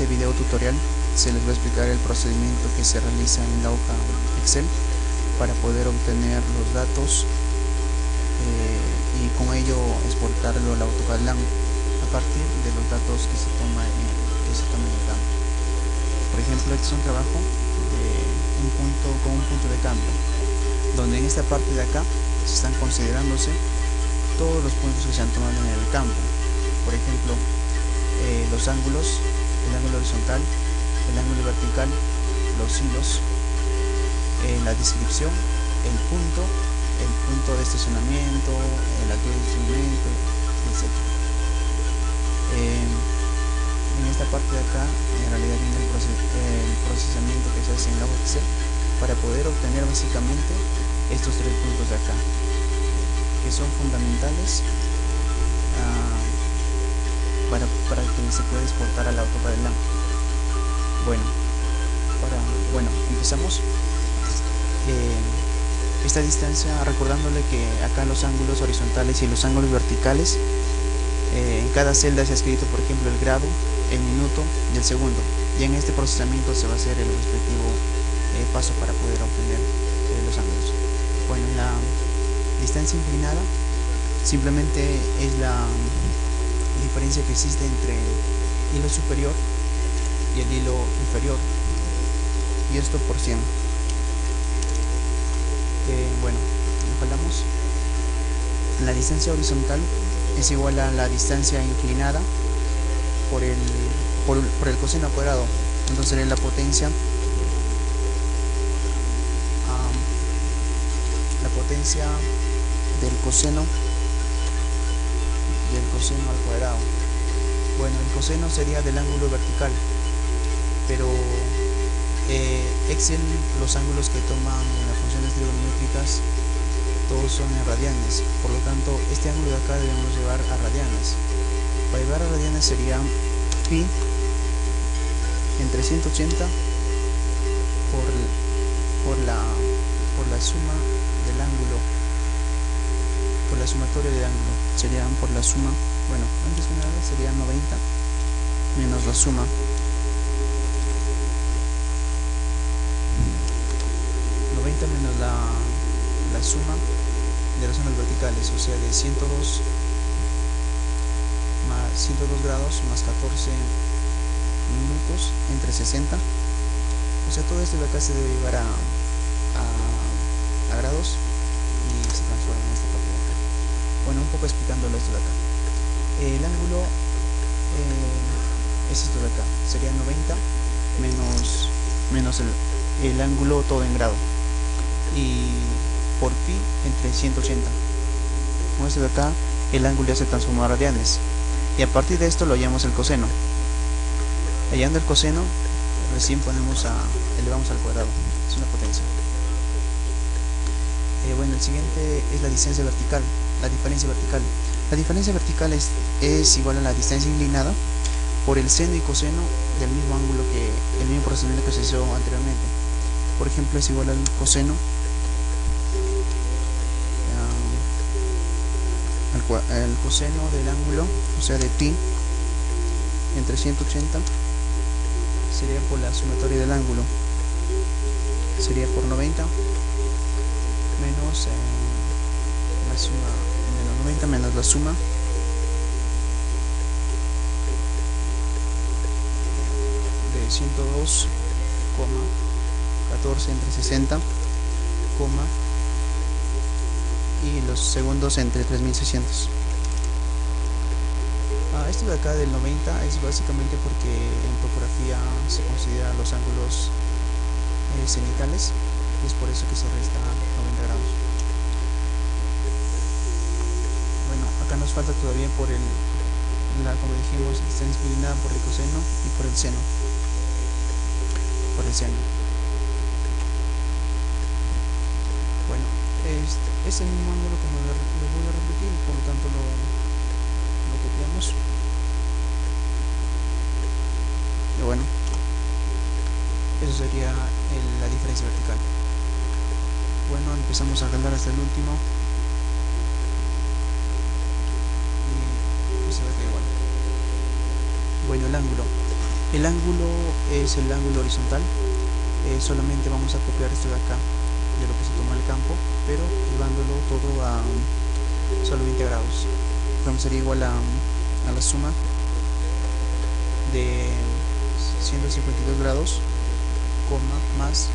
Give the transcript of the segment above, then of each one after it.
siguiente video tutorial se les va a explicar el procedimiento que se realiza en la hoja Excel para poder obtener los datos y con ello exportarlo al AutoCAD LAN a partir de los datos que se toman en el campo. Por ejemplo, este es un trabajo con un punto de cambio, donde en esta parte de acá se están considerándose todos los puntos que se han tomado en el campo. Por ejemplo, los ángulos, el ángulo horizontal, el ángulo vertical, los hilos, la descripción, el punto de estacionamiento, la altura del instrumento, etc. En esta parte de acá en realidad viene el procesamiento que se hace en la hoja Excel para poder obtener básicamente estos tres puntos de acá, que son fundamentales para que se pueda exportar al AutoCAD LAN. Bueno, empezamos. Esta distancia, recordándole que acá los ángulos horizontales y los ángulos verticales, en cada celda se ha escrito, por ejemplo, el grado, el minuto y el segundo, y en este procesamiento se va a hacer el respectivo paso para poder obtener los ángulos. Bueno, la distancia inclinada simplemente es la diferencia que existe entre el hilo superior y el hilo inferior, y esto por 100. Bueno, jalamos. La distancia horizontal es igual a la distancia inclinada por el coseno cuadrado. Entonces sería la potencia del coseno al cuadrado. Bueno, el coseno sería del ángulo vertical, pero Excel, los ángulos que toman en las funciones trigonométricas, todos son en radianes. Por lo tanto, este ángulo de acá debemos llevar a radianes. Para llevar a radianes sería pi entre 180 por la suma del ángulo, por la sumatoria del ángulo, serían por la suma. Bueno, antes que nada sería 90 menos la suma. 90 menos la suma de las zonas verticales, o sea, de 102 grados más 14 minutos entre 60. O sea, todo esto de acá se debe llevar a grados y se transforma en esta parte de acá. Bueno, un poco explicándolo esto de acá. El ángulo es esto de acá, sería 90 menos el ángulo todo en grado, y por pi entre 180. Con esto de acá el ángulo ya se transformó a radianes, y a partir de esto lo hallamos el coseno. Hallando el coseno, recién elevamos al cuadrado, es una potencia. Bueno, el siguiente es la distancia vertical, la diferencia vertical. La diferencia vertical es igual a la distancia inclinada por el seno y coseno del mismo ángulo, el mismo procedimiento que se hizo anteriormente. Por ejemplo, es igual al coseno el coseno del ángulo, o sea de pi entre 180, sería por la sumatoria del ángulo, sería por 90 menos la suma, menos 90 menos la suma de 102,14 entre 60, y los segundos entre 3600. Esto de acá del 90 es básicamente porque en topografía se consideran los ángulos cenitales, y es por eso que se resta 90 grados. Bueno, acá nos falta todavía como dijimos, está inclinada por el coseno y por el seno. Bueno, es el mismo ángulo, como lo voy a repetir, por lo tanto lo copiamos. Y bueno, eso sería la diferencia vertical. Bueno, empezamos a jalar hasta el último y se ve que igual. Bueno, el ángulo. El ángulo es el ángulo horizontal. Solamente vamos a copiar esto de acá, de lo que se toma el campo, pero llevándolo todo a solo 20 grados. Sería igual a la suma de 152 grados, más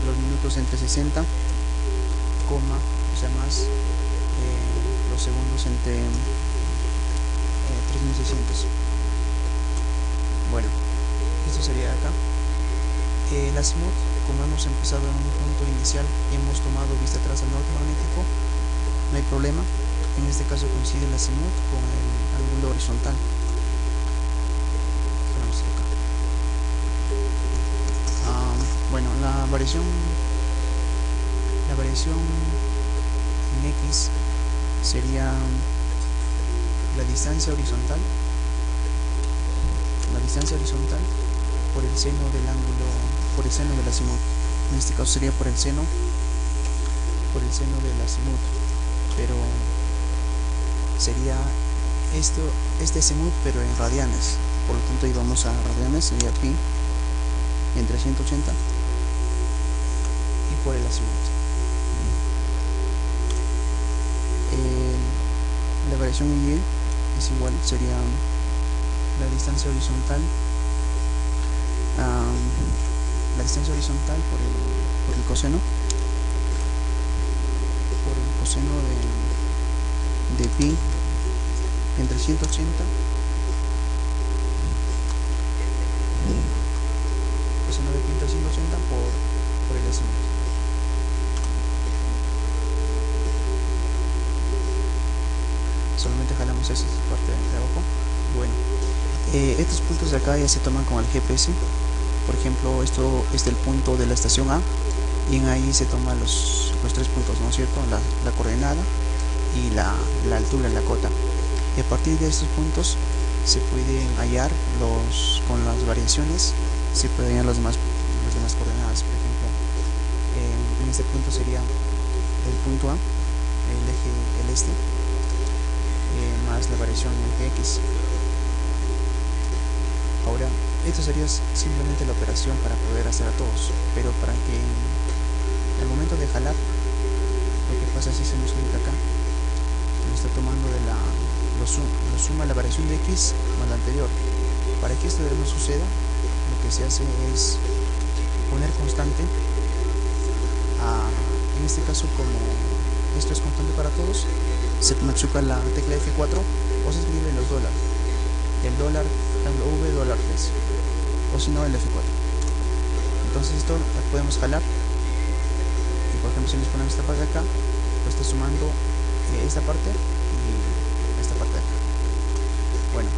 los minutos entre 60, más los segundos entre 3600. Bueno, esto sería acá. El azimut, como hemos empezado en un punto inicial y hemos tomado vista atrás al norte magnético, no hay problema. En este caso coincide el azimut con el ángulo horizontal. Bueno, la variación en X sería la distancia horizontal por el seno del ángulo, por el seno del azimut. En este caso sería por el seno del azimut, pero sería este azimut pero en radianes. Por lo tanto, íbamos a radianes, sería pi entre 180 y por el azimut. La variación en Y es igual, sería la distancia horizontal por el coseno de pi entre 180 coseno de pi entre 180 por el azimut. Solamente jalamos esa parte de abajo. Bueno, estos puntos de acá ya se toman con el GPS. Por ejemplo, esto es el punto de la estación A, y en ahí se toman los 3 puntos, ¿no es cierto? La coordenada y la altura, la cota. Y a partir de estos puntos se pueden hallar con las variaciones, se pueden hallar las demás coordenadas. Por ejemplo, en este punto sería el punto A, el este, más la variación en el eje X. Ahora, esto sería simplemente la operación para poder hacer a todos, pero para que al momento de jalar, lo que pasa es que hacemos clic acá, lo está tomando lo suma la variación de X más la anterior. Para que esto no suceda, lo que se hace es poner constante en este caso, como esto es constante para todos, se machuca la tecla F4 o se escribe los dólares, el dólar, V, dólar 3, o si no el F4. Entonces esto lo podemos jalar, y por ejemplo si nos ponemos esta parte de acá, pues está sumando esta parte y esta parte de acá. Bueno,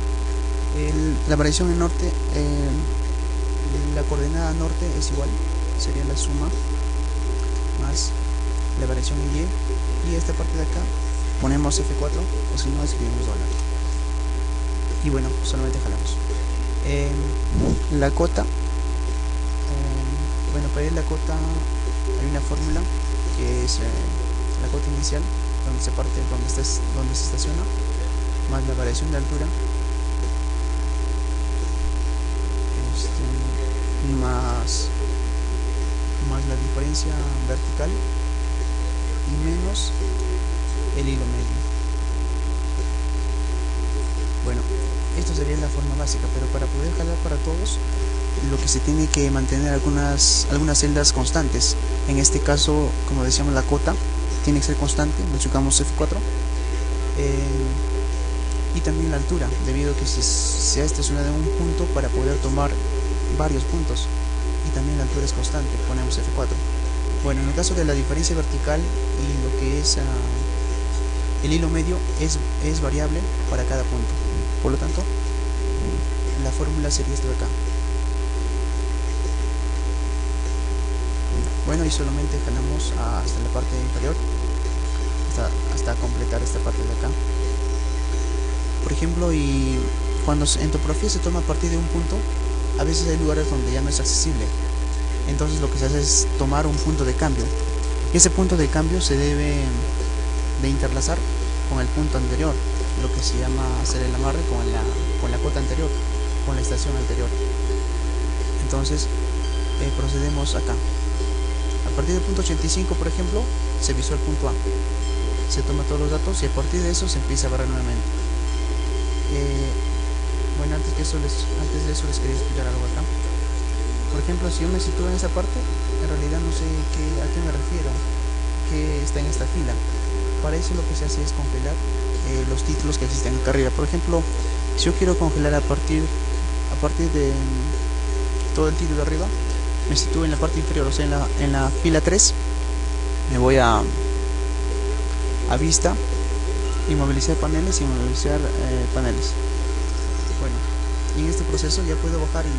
la variación en norte, la coordenada norte es igual, sería la suma más la variación en Y, y esta parte de acá ponemos F4 o si no escribimos dólar. Y bueno, solamente jalamos. La cota, bueno, para ir la cota hay una fórmula que es la cota inicial, donde se parte, donde se estaciona, más la variación de altura, más la diferencia vertical y menos el hilo medio. Bueno, esto sería la forma básica, pero para poder jalar para todos, lo que se tiene que mantener algunas celdas constantes. En este caso, como decíamos, la cota tiene que ser constante, machucamos F4, y también la altura, debido a que se ha estacionado en un punto para poder tomar varios puntos, y también la altura es constante, ponemos F4. Bueno, en el caso de la diferencia vertical y lo que es el hilo medio es variable para cada punto. Por lo tanto, la fórmula sería esto de acá. Bueno, y solamente jalamos hasta la parte inferior, hasta completar esta parte de acá. Por ejemplo, y cuando en topografía se toma a partir de un punto, a veces hay lugares donde ya no es accesible. Entonces lo que se hace es tomar un punto de cambio. Y ese punto de cambio se debe de interlazar con el punto anterior. lo que se llama hacer el amarre con la cuota anterior, con la estación anterior. Entonces procedemos acá. A partir del punto 85, por ejemplo, se visó el punto A, se toma todos los datos y a partir de eso se empieza a barrer nuevamente. Bueno, antes de eso les quería explicar algo acá. Por ejemplo, si yo me sitúo en esa parte, en realidad no sé a qué me refiero, que está en esta fila. Para eso lo que se hace es congelar los títulos que existen acá arriba. Por ejemplo, si yo quiero congelar a partir de todo el título de arriba, me sitúo en la parte inferior, o sea en la fila 3, me voy a vista, inmovilizar paneles y inmovilizar paneles. Bueno, y en este proceso ya puedo bajar y